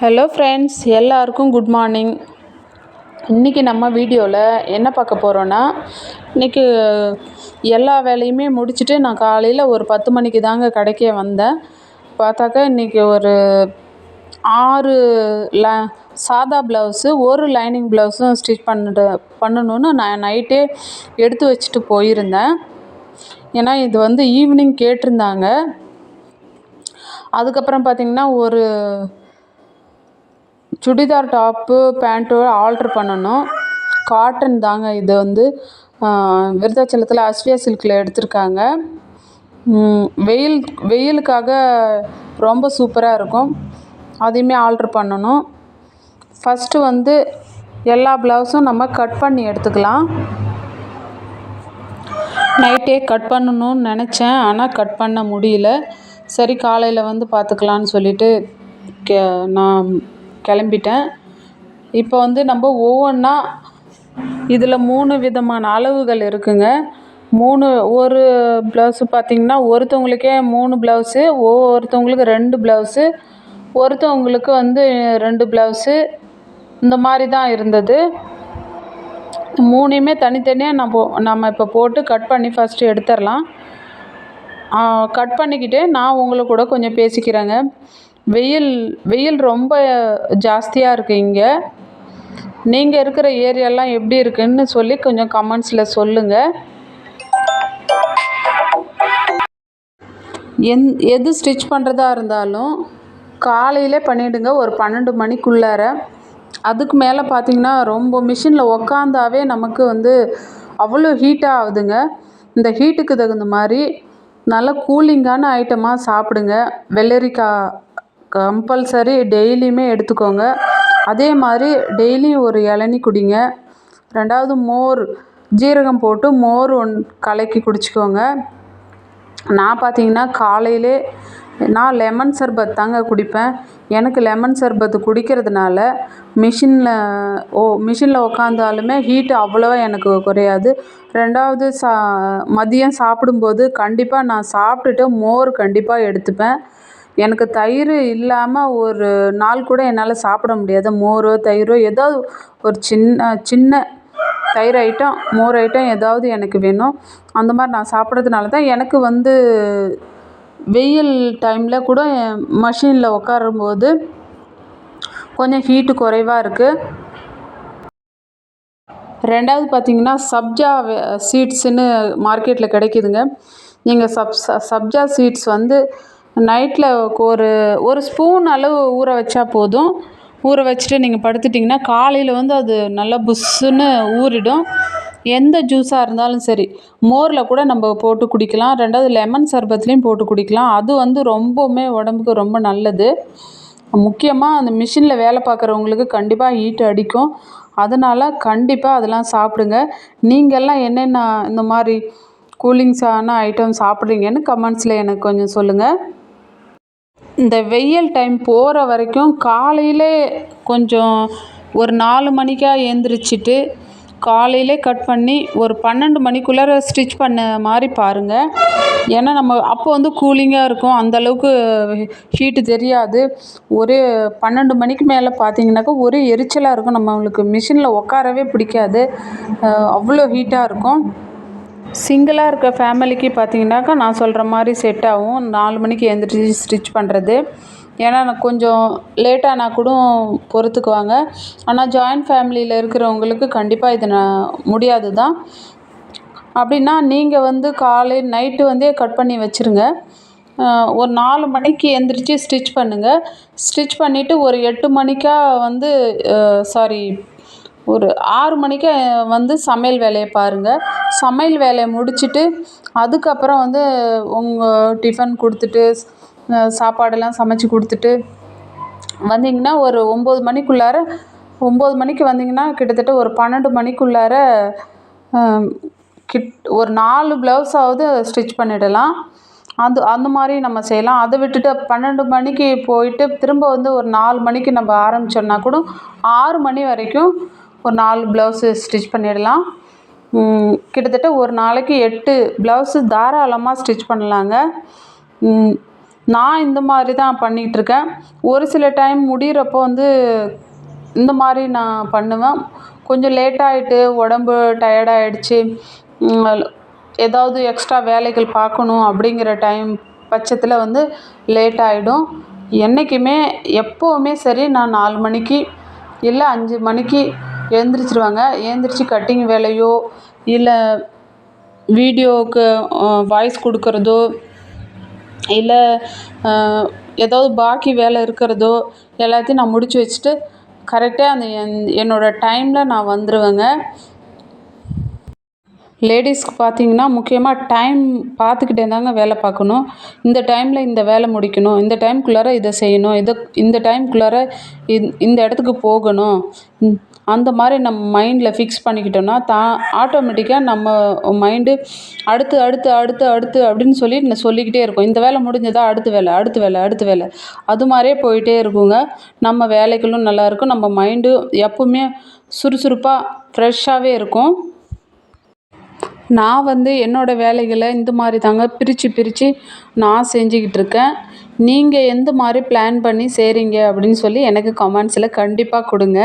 Hello friends, எல்லாருக்கும் good morning. இன்றைக்கி நம்ம வீடியோவில் என்ன பார்க்க போகிறோன்னா, இன்றைக்கி எல்லா வேலையுமே முடிச்சுட்டு நான் காலையில் ஒரு 10 மணிக்கு தாங்க கடைக்கே வந்தேன். பார்த்தாக்கா இன்றைக்கி ஒரு 6 சாதா ப்ளவுஸு, ஒரு லைனிங் ப்ளவுஸும் ஸ்டிச் பண்ணணுன்னு நான் நைட்டே எடுத்து வச்சுட்டு போயிருந்தேன். ஏன்னா இது வந்து ஈவினிங் கேட்டிருந்தாங்க. அதுக்கப்புறம் பார்த்திங்கன்னா ஒரு சுடிதார் டாப்பு பேண்ட்டு ஆல்ட்ரு பண்ணணும். காட்டன் தாங்க, இது வந்து விருத்தாச்சலத்தில் அஸ்வியா சில்கில் எடுத்திருக்காங்க. வெயிலுக்காக ரொம்ப சூப்பராக இருக்கும். அதையுமே ஆல்ட்ரு பண்ணணும். ஃபஸ்ட்டு வந்து எல்லா ப்ளவுஸும் நம்ம கட் பண்ணி எடுத்துக்கலாம். நைட்டே கட் பண்ணணும்னு நினச்சேன், ஆனால் கட் பண்ண முடியல. சரி, காலையில் வந்து பார்த்துக்கலான்னு சொல்லிவிட்டு நான் கிளம்பிட்டேன். இப்போ வந்து நம்ம ஒவ்வொன்றா இதில் 3 விதமான அளவுகள் இருக்குங்க. ஒரு ப்ளவுஸு பார்த்திங்கன்னா ஒருத்தவங்களுக்கே 3 ப்ளவுஸு, ஒவ்வொருத்தவங்களுக்கு 2 ப்ளவுஸு, ஒருத்தவங்களுக்கு வந்து 2 ப்ளவுஸு, இந்த மாதிரி தான் இருந்தது. 3யுமே தனித்தனியாக நம்ம இப்போ போட்டு கட் பண்ணி ஃபஸ்ட்டு எடுத்துடலாம். கட் பண்ணிக்கிட்டு நான் உங்களுக்கு கூட கொஞ்சம் பேசிக்கிறேங்க. வெயில் ரொம்ப ஜாஸ்தியாக இருக்குது இங்கே. நீங்கள் இருக்கிற ஏரியாலாம் எப்படி இருக்குன்னு சொல்லி கொஞ்சம் கமெண்ட்ஸில் சொல்லுங்கள். எது ஸ்டிச் பண்ணுறதா இருந்தாலும் காலையிலே பண்ணிவிடுங்க, ஒரு 12 மணிக்குள்ளார. அதுக்கு மேலே பார்த்திங்கன்னா ரொம்ப மிஷினில் உக்காந்தாவே நமக்கு வந்து அவ்வளோ ஹீட்டாக ஆகுதுங்க. இந்த ஹீட்டுக்கு தகுந்த மாதிரி நல்ல கூலிங்கான ஐட்டமாக சாப்பிடுங்க. வெள்ளரிக்காய் கம்பல்சரி டெய்லியுமே எடுத்துக்கோங்க. அதே மாதிரி டெய்லியும் ஒரு இளநீ குடிங்க. 2வது மோர், ஜீரகம் போட்டு மோர் கலக்கி குடிச்சிக்கோங்க. நான் பார்த்திங்கன்னா காலையிலே நான் லெமன் சர்பத் தாங்க குடிப்பேன். எனக்கு லெமன் சர்பத்து குடிக்கிறதுனால மிஷினில் உக்காந்தாலுமே ஹீட்டு அவ்வளோவா எனக்கு குறையாது. 2வது மதியம் சாப்பிடும்போது கண்டிப்பாக நான் சாப்பிட்டுட்டு மோர் கண்டிப்பாக எடுத்துப்பேன். எனக்கு தயிர் இல்லாமல் ஒரு நாள் கூட என்னால் சாப்பிட முடியாது. மோரோ தயிரோ ஏதாவது ஒரு சின்ன தயிர் ஐட்டம், மோர் ஐட்டம் ஏதாவது எனக்கு வேணும். அந்த மாதிரி நான் சாப்பிட்றதுனால தான் எனக்கு வந்து வெயில் டைமில் கூட மஷினில் உட்காரும்போது கொஞ்சம் ஹீட்டு குறைவாக இருக்குது. 2வது பார்த்திங்கன்னா சப்ஜா சீட்ஸுன்னு மார்க்கெட்டில் கிடைக்கிதுங்க. நீங்கள் சப்ஜா சீட்ஸ் வந்து நைட்டில் ஒரு ஸ்பூன் அளவு ஊற வச்சா போதும். ஊற வச்சுட்டு நீங்கள் படுத்துட்டிங்கன்னா காலையில் வந்து அது நல்லா புஷ்ஷுன்னு ஊறிடும். எந்த ஜூஸாக இருந்தாலும் சரி, மோரில் கூட நம்ம போட்டு குடிக்கலாம். 2வது லெமன் சர்பத்துலேயும் போட்டு குடிக்கலாம். அது வந்து ரொம்பவுமே உடம்புக்கு ரொம்ப நல்லது. முக்கியமாக அந்த மிஷினில் வேலை பார்க்குறவங்களுக்கு கண்டிப்பாக ஹீட் அடிக்கும். அதனால் கண்டிப்பாக அதெல்லாம் சாப்பிடுங்க. நீங்கள்லாம் என்னென்ன இந்த மாதிரி கூலிங்ஸான ஐட்டம் சாப்பிட்றீங்கன்னு கமெண்ட்ஸில் எனக்கு கொஞ்சம் சொல்லுங்கள். இந்த வெயில் டைம் போகிற வரைக்கும் காலையிலே கொஞ்சம் ஒரு 4 மணிக்கா எழுந்திரிச்சிட்டு காலையிலே கட் பண்ணி ஒரு 12 மணிக்குள்ளார ஸ்டிச் பண்ண மாதிரி பாருங்கள். ஏன்னா நம்ம அப்போ வந்து கூலிங்காக இருக்கும், அந்தளவுக்கு ஹீட்டு தெரியாது. ஒரே 12 மணிக்கு மேலே பார்த்திங்கனாக்கா ஒரே எரிச்சலாக இருக்கும். நம்மளுக்கு மிஷினில் உட்காரவே பிடிக்காது, அவ்வளோ ஹீட்டாக இருக்கும். சிங்கிளாக இருக்க ஃபேமிலிக்கு பார்த்திங்கனாக்கா நான் சொல்கிற மாதிரி செட் ஆகும், 4 மணிக்கு எழுந்திரிச்சி ஸ்டிச் பண்ணுறது. ஏன்னா நான் கொஞ்சம் லேட்டானா கூட பொறுத்துக்குவாங்க. ஆனால் ஜாயின்ட் ஃபேமிலியில் இருக்கிறவங்களுக்கு கண்டிப்பாக இது முடியாது தான். அப்படின்னா நீங்கள் வந்து நைட்டு வந்தே கட் பண்ணி வச்சுருங்க. ஒரு 4 மணிக்கு எழுந்திரிச்சி ஸ்டிச் பண்ணுங்கள். ஸ்டிச் பண்ணிவிட்டு ஒரு 8 மணிக்கா வந்து ஒரு 6 மணிக்கு வந்து சமையல் வேலையை பாருங்கள். சமையல் வேலையை முடிச்சுட்டு அதுக்கப்புறம் வந்து உங்கள் டிஃபன் கொடுத்துட்டு சாப்பாடெல்லாம் சமைச்சி கொடுத்துட்டு வந்தீங்கன்னா ஒரு 9 மணிக்குள்ளார 9 மணிக்கு வந்தீங்கன்னா கிட்டத்தட்ட ஒரு 12 மணிக்குள்ளார ஒரு 4 ப்ளவுஸாவது ஸ்டிச் பண்ணிடலாம். அந்த மாதிரி நம்ம செய்யலாம். அதை விட்டுட்டு 12 மணிக்கு போயிட்டு திரும்ப வந்து ஒரு 4 மணிக்கு நம்ம ஆரம்பித்தோம்னா கூட 6 மணி வரைக்கும் ஒரு 4 ப்ளவுஸு ஸ்டிச் பண்ணிடலாம். கிட்டத்தட்ட ஒரு நாளைக்கு 8 ப்ளவுஸு தாராளமாக ஸ்டிச் பண்ணலாங்க. நான் இந்த மாதிரி தான் பண்ணிகிட்ருக்கேன். ஒரு சில டைம் முடிகிறப்போ வந்து இந்த மாதிரி நான் பண்ணுவேன். கொஞ்சம் லேட் ஆகிட்டு உடம்பு டயர்டாகிடுச்சு, ஏதாவது எக்ஸ்ட்ரா வேலைகள் பார்க்கணும் அப்படிங்கிற டைம் பட்சத்தில் வந்து லேட் ஆகிடும். என்றைக்குமே எப்போவுமே சரி நான் 4 மணிக்கு இல்லை 5 மணிக்கு எழுந்திரிச்சிருவேங்க. எழுந்திரிச்சு கட்டிங் வேலையோ இல்லை வீடியோவுக்கு வாய்ஸ் கொடுக்குறதோ இல்லை ஏதாவது பாக்கி வேலை இருக்கிறதோ எல்லாத்தையும் நான் முடித்து வச்சுட்டு கரெக்டாக அந்த என்னோடய டைமில் நான் வந்துடுவேங்க. லேடீஸ்க்கு பார்த்தீங்கன்னா முக்கியமாக டைம் பார்த்துக்கிட்டே தாங்க வேலை பார்க்கணும். இந்த டைமில் இந்த வேலை முடிக்கணும், இந்த டைம்குள்ளார இதை செய்யணும், இந்த டைம்குள்ளார இந்த இடத்துக்கு போகணும். அந்த மாதிரி நம்ம மைண்டில் ஃபிக்ஸ் பண்ணிக்கிட்டோன்னா ஆட்டோமேட்டிக்காக நம்ம மைண்டு அடுத்து அடுத்து அடுத்து அடுத்து அப்படின்னு சொல்லிக்கிட்டே இருக்கும். இந்த வேலை முடிஞ்சதா அடுத்த வேலை அடுத்த வேலை அடுத்த வேலை அது மாதிரியே போயிட்டே இருக்குங்க. நம்ம வேலைகளும் நல்லாயிருக்கும், நம்ம மைண்டு எப்பவுமே சுறுசுறுப்பாக ஃப்ரெஷ்ஷாகவே இருக்கும். நான் வந்து என்னோடய வேலைகளை இந்த மாதிரி தாங்க பிரித்து நான் செஞ்சுக்கிட்டு இருக்கேன். நீங்கள் எந்த மாதிரி பிளான் பண்ணி செய்கிறீங்க அப்படின்னு சொல்லி எனக்கு கமெண்ட்ஸில் கண்டிப்பாக கொடுங்க.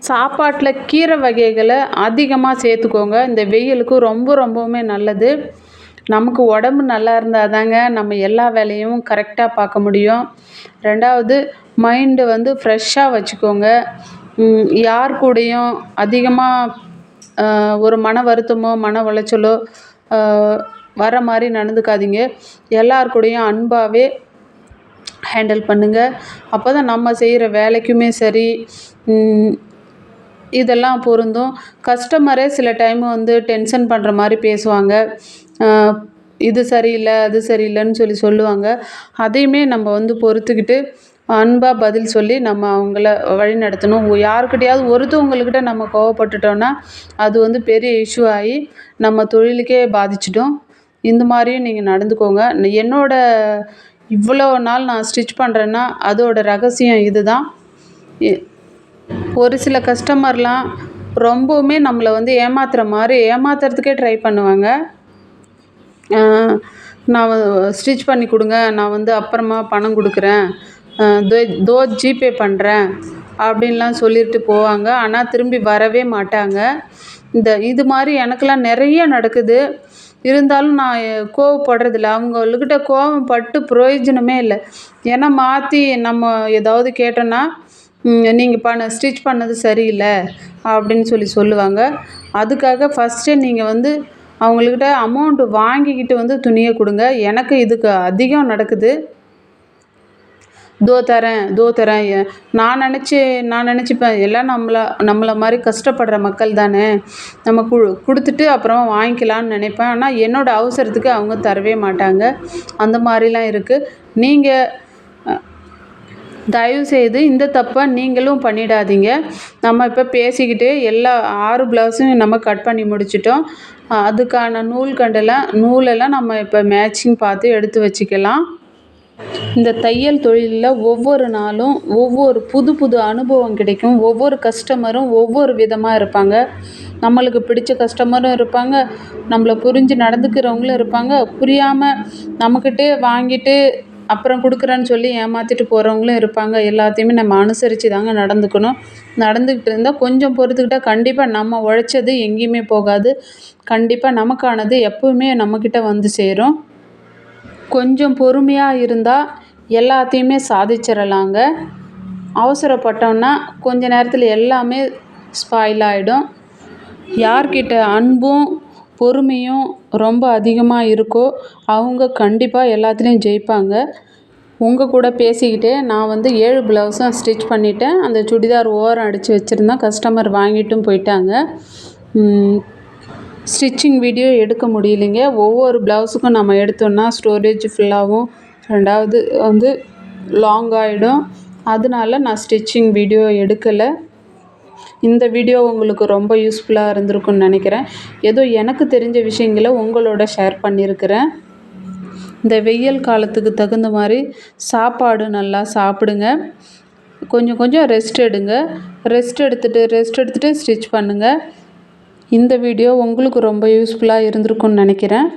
சாப்பாட்டில் கீரை வகைகளை அதிகமாக சேர்த்துக்கோங்க. இந்த வெயிலுக்கு ரொம்பவுமே நல்லது. நமக்கு உடம்பு நல்லா இருந்தால் தாங்க நம்ம எல்லா வேலையும் கரெக்டாக பார்க்க முடியும். 2வது மைண்டு வந்து ஃப்ரெஷ்ஷாக வச்சுக்கோங்க. யார் கூடயும் அதிகமாக ஒரு மன வருத்தமோ மன உளைச்சலோ வர மாதிரி நடந்துக்காதீங்க. எல்லார் கூடயும் அன்பாகவே ஹேண்டில் பண்ணுங்கள். அப்போ தான் நம்ம செய்கிற வேலைக்குமே சரி இதெல்லாம் பொருந்தும். கஸ்டமரே சில டைம் வந்து டென்ஷன் பண்ணுற மாதிரி பேசுவாங்க, இது சரியில்லை அது சரியில்லைன்னு சொல்லுவாங்க. அதையுமே நம்ம வந்து பொறுத்துக்கிட்டு அன்பாக பதில் சொல்லி நம்ம அவங்கள வழி நடத்தணும். யாருக்கிட்டையாவது ஒருத்தவங்கக்கிட்ட நம்ம கோவப்பட்டுட்டோன்னா அது வந்து பெரிய இஷ்யூ ஆகி நம்ம தொழிலுக்கே பாதிச்சிடும். இந்த மாதிரியும் நீங்கள் நடந்துக்கோங்க. இவ்வளோ நாள் நான் ஸ்டிச் பண்ணுறேன்னா அதோட ரகசியம் இது தான். ஒரு சில கஸ்டமர்லாம் ரொம்பவுமே நம்மளை வந்து ஏமாத்துறதுக்கே ட்ரை பண்ணுவாங்க. நான் ஸ்டிச் பண்ணி கொடுங்க, நான் வந்து அப்புறமா பணம் கொடுக்குறேன், ஜிபே பண்ணுறேன் அப்படின்லாம் சொல்லிட்டு போவாங்க. ஆனால் திரும்பி வரவே மாட்டாங்க. இது மாதிரி எனக்கெல்லாம் நிறைய நடக்குது. இருந்தாலும் நான் கோவப்படுறதில்ல. அவங்கக்கிட்ட கோவம் பட்டு பிரயோஜனமே இல்லை. ஏன்னா மாற்றி நம்ம ஏதாவது கேட்டோன்னா நீங்கள் ஸ்டிச் பண்ணது சரியில்லை அப்படின்னு சொல்லுவாங்க. அதுக்காக ஃபஸ்ட்டே நீங்கள் வந்து அவங்கக்கிட்ட அமௌண்ட்டு வாங்கிக்கிட்டு வந்து துணியை கொடுங்க. எனக்கு இதுக்கு அதிகம் நடக்குது. தரேன் நான் நினச்சிப்பேன் எல்லாம் நம்மளை மாதிரி கஷ்டப்படுற மக்கள் தானே, நம்ம கொடுத்துட்டு அப்புறம் வாங்கிக்கலான்னு நினைப்பேன். ஆனால் என்னோடய அவசரத்துக்கு அவங்க தரவே மாட்டாங்க. அந்த மாதிரிலாம் இருக்குது. நீங்கள் தயவுசெய்து இந்த தப்பை நீங்களும் பண்ணிடாதீங்க. நம்ம இப்போ பேசிக்கிட்டே எல்லா 6 ப்ளவுஸும் நம்ம கட் பண்ணி முடிச்சிட்டோம். அதுக்கான நூலெல்லாம் நம்ம இப்போ மேட்சிங் பார்த்து எடுத்து வச்சுக்கலாம். இந்த தையல் தொழிலில் ஒவ்வொரு நாளும் ஒவ்வொரு புது அனுபவம் கிடைக்கும். ஒவ்வொரு கஸ்டமரும் ஒவ்வொரு விதமாக இருப்பாங்க. நம்மளுக்கு பிடிச்ச கஸ்டமரும் இருப்பாங்க, நம்மளை புரிஞ்சு நடந்துக்கிறவங்களும் இருப்பாங்க, புரியாமல் நம்மக்கிட்டே வாங்கிட்டு அப்புறம் கொடுக்குறேன்னு சொல்லி ஏமாற்றிட்டு போகிறவங்களும் இருப்பாங்க. எல்லாத்தையுமே நம்ம அனுசரித்து தாங்க நடந்துக்கிட்டு இருந்தால் கொஞ்சம் பொறுத்துக்கிட்டால் கண்டிப்பாக நம்ம உழைச்சது எங்கேயுமே போகாது. கண்டிப்பாக நமக்கானது எப்போவுமே நம்மக்கிட்ட வந்து சேரும். கொஞ்சம் பொறுமையாக இருந்தால் எல்லாத்தையுமே சாதிச்சிடலாங்க. அவசரப்பட்டோன்னா கொஞ்ச நேரத்தில் எல்லாமே ஸ்பாயில் ஆகிடும். யார்கிட்ட அன்பும் பொறுமையும் ரொம்ப அதிகமாக இருக்கோ அவங்க கண்டிப்பாக எல்லாத்துலேயும் ஜெயிப்பாங்க. உங்கள் கூட பேசிக்கிட்டே நான் வந்து 7 ப்ளவுஸும் ஸ்டிச் பண்ணிவிட்டேன். அந்த சுடிதார் ஓரம் அடித்து வச்சுருந்தேன். கஸ்டமர் வாங்கிட்டும் போயிட்டாங்க. ஸ்டிச்சிங் வீடியோ எடுக்க முடியலைங்க. ஒவ்வொரு ப்ளவுஸுக்கும் நம்ம எடுத்தோன்னா ஸ்டோரேஜ் ஃபுல்லாகவும், 2வது வந்து லாங் ஆகிடும். அதனால நான் ஸ்டிச்சிங் வீடியோ எடுக்கலை. இந்த வீடியோ உங்களுக்கு ரொம்ப யூஸ்ஃபுல்லாக இருந்திருக்குன்னு நினைக்கிறேன். ஏதோ எனக்கு தெரிஞ்ச விஷயங்களை உங்களோட ஷேர் பண்ணியிருக்கிறேன். இந்த வெயில் காலத்துக்கு தகுந்த மாதிரி சாப்பாடு நல்லா சாப்பிடுங்க. கொஞ்சம் ரெஸ்ட் எடுங்க. ரெஸ்ட் எடுத்துகிட்டு ஸ்டிச் பண்ணுங்கள். இந்த வீடியோ உங்களுக்கு ரொம்ப யூஸ்ஃபுல்லாக இருந்திருக்குன்னு நினைக்கிறேன்.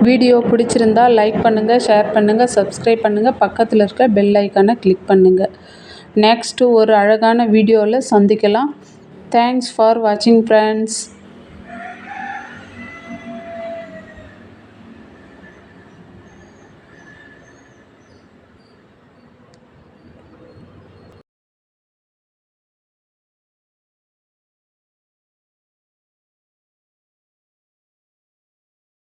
வீடியோ பிடிச்சிருந்தா லைக் பண்ணுங்கள், ஷேர் பண்ணுங்கள், சப்ஸ்கிரைப் பண்ணுங்கள், பக்கத்தில் இருக்க பெல் ஐக்கானை கிளிக் பண்ணுங்கள். நெக்ஸ்ட்டு ஒரு அழகான வீடியோவில் சந்திக்கலாம். தேங்க்ஸ் ஃபார் வாட்சிங் ஃப்ரெண்ட்ஸ்.